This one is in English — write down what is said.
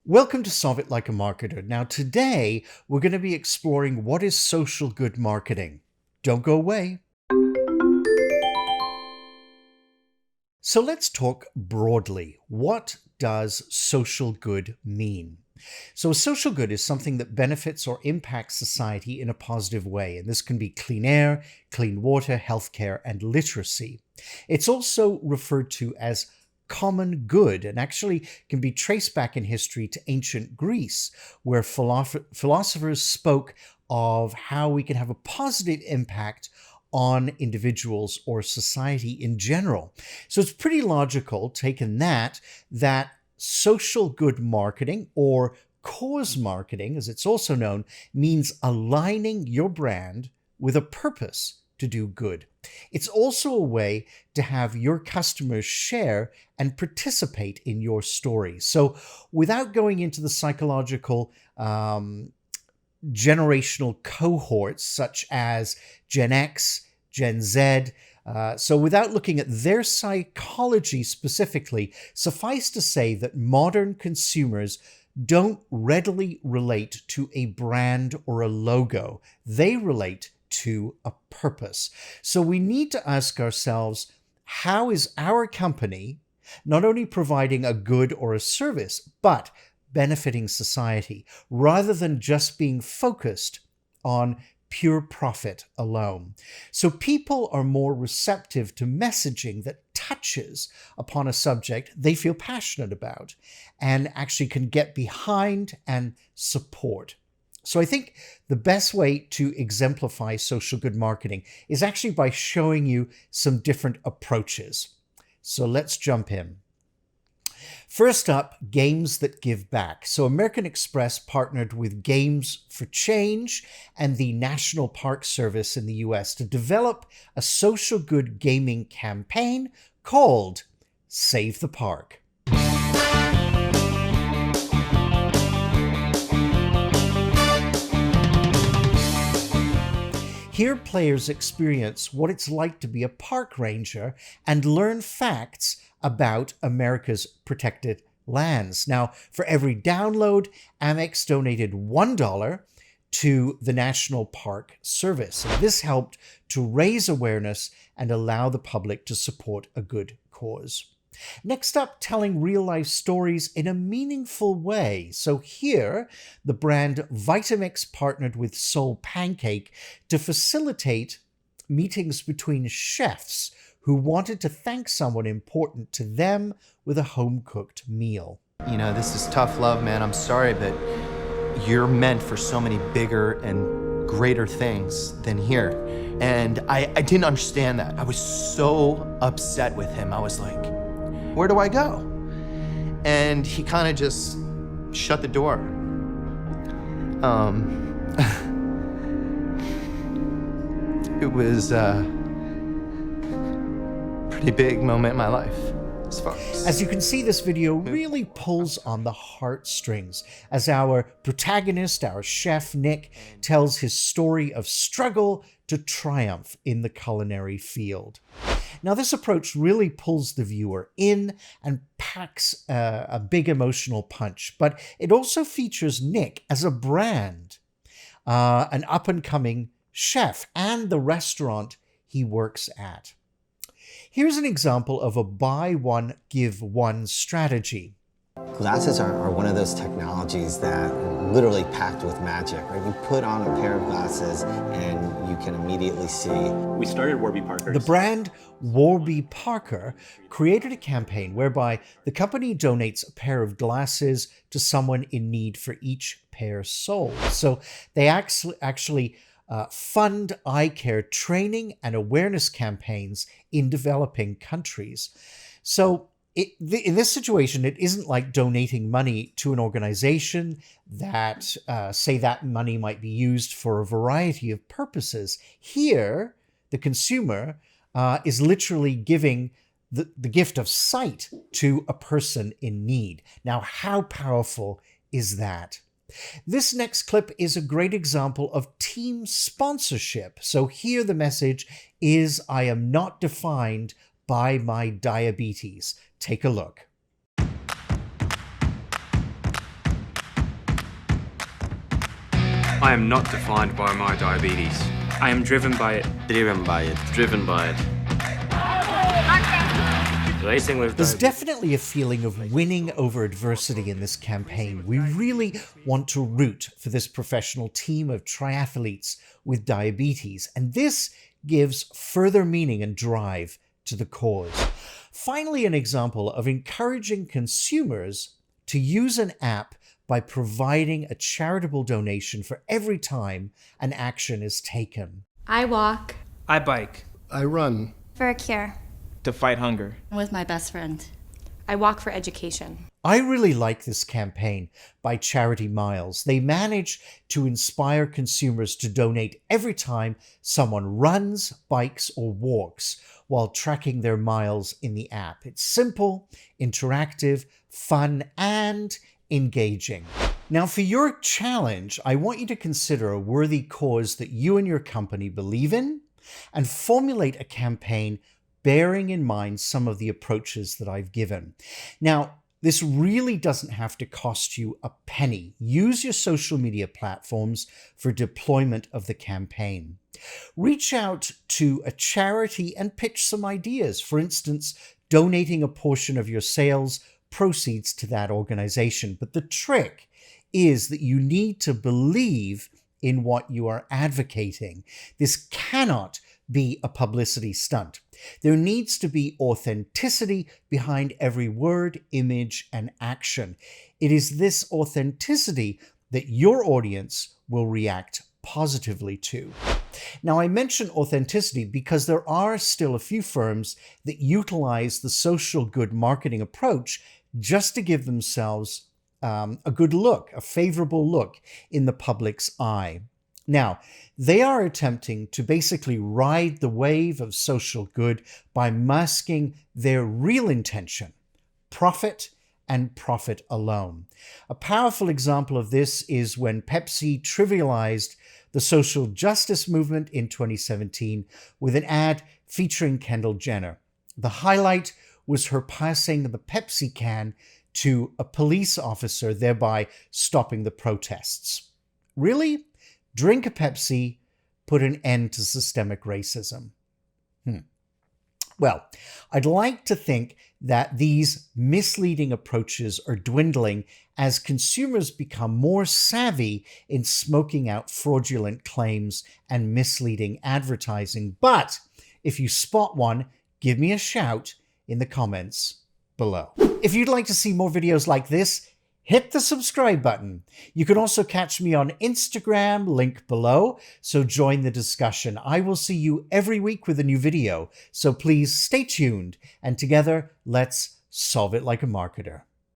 Welcome to Solve It Like a Marketer. Now, today we're going to be exploring what is social good marketing. Don't go away. So let's talk broadly. What does social good mean? So a social good is something that benefits or impacts society in a positive way. And this can be clean air, clean water, healthcare, and literacy. It's also referred to as common good and actually can be traced back in history to ancient Greece, where philosophers spoke of how we can have a positive impact on individuals or society in general. So it's pretty logical, taken that social good marketing, or cause marketing, as it's also known, means aligning your brand with a purpose to do good. It's also a way to have your customers share and participate in your story. So without going into the psychological generational cohorts such as Gen X, Gen Z, so without looking at their psychology specifically, suffice to say that modern consumers don't readily relate to a brand or a logo. They relate to a purpose. So we need to ask ourselves, how is our company not only providing a good or a service, but benefiting society, rather than just being focused on pure profit alone? So people are more receptive to messaging that touches upon a subject they feel passionate about and actually can get behind and support. So I think the best way to exemplify social good marketing is actually by showing you some different approaches. So let's jump in. First up, games that give back. So American Express partnered with Games for Change and the National Park Service in the US to develop a social good gaming campaign called Save the Park. Here, players experience what it's like to be a park ranger and learn facts about America's protected lands. Now, for every download, Amex donated $1 to the National Park Service. And this helped to raise awareness and allow the public to support a good cause. Next up, telling real-life stories in a meaningful way. So here, the brand Vitamix partnered with Soul Pancake to facilitate meetings between chefs who wanted to thank someone important to them with a home-cooked meal. You know, this is tough love, man. I'm sorry, but you're meant for so many bigger and greater things than here. And I didn't understand that. I was so upset with him. I was like, where do I go? And he kind of just shut the door. It was a pretty big moment in my life. As you can see, this video really pulls on the heartstrings as our protagonist, our chef Nick, tells his story of struggle to triumph in the culinary field. Now, this approach really pulls the viewer in and packs a big emotional punch, but it also features Nick as a brand, an up-and-coming chef, and the restaurant he works at. Here's an example of a buy one, give one strategy. Glasses are one of those technologies that literally packed with magic, right? You put on a pair of glasses and you can immediately see. We started Warby Parker. The brand Warby Parker created a campaign whereby the company donates a pair of glasses to someone in need for each pair sold. So they actually fund eye care training and awareness campaigns in developing countries. So in this situation, it isn't like donating money to an organization that, say that money might be used for a variety of purposes. Here, the consumer is literally giving the gift of sight to a person in need. Now, how powerful is that? This next clip is a great example of team sponsorship. So here the message is, I am not defined by my diabetes. Take a look. I am not defined by my diabetes. I am driven by it. Driven by it. Driven by it. Racing with There's diabetes. definitely a feeling of winning over adversity in this campaign. We really want to root for this professional team of triathletes with diabetes, and this gives further meaning and drive to the cause. Finally, an example of encouraging consumers to use an app by providing a charitable donation for every time an action is taken. I walk I bike I run. For a cure. to fight hunger. With my best friend. I walk for education. I really like this campaign by Charity Miles. They manage to inspire consumers to donate every time someone runs, bikes, or walks while tracking their miles in the app. It's simple, interactive, fun, and engaging. Now, for your challenge, I want you to consider a worthy cause that you and your company believe in and formulate a campaign bearing in mind some of the approaches that I've given. Now, this really doesn't have to cost you a penny. Use your social media platforms for deployment of the campaign. Reach out to a charity and pitch some ideas. For instance, donating a portion of your sales proceeds to that organization. But the trick is that you need to believe in what you are advocating. This cannot be a publicity stunt. There needs to be authenticity behind every word, image, and action. It is this authenticity that your audience will react positively to. Now, I mention authenticity because there are still a few firms that utilize the social good marketing approach just to give themselves a good look, a favorable look in the public's eye. Now, they are attempting to basically ride the wave of social good by masking their real intention, profit and profit alone. A powerful example of this is when Pepsi trivialized the social justice movement in 2017 with an ad featuring Kendall Jenner. The highlight was her passing the Pepsi can to a police officer, thereby stopping the protests. Really? Drink a Pepsi, put an end to systemic racism. Well, I'd like to think that these misleading approaches are dwindling as consumers become more savvy in smoking out fraudulent claims and misleading advertising. But if you spot one, give me a shout in the comments below. If you'd like to see more videos like this, hit the subscribe button. You can also catch me on Instagram, link below, so join the discussion. I will see you every week with a new video, so please stay tuned, and together, let's solve it like a marketer.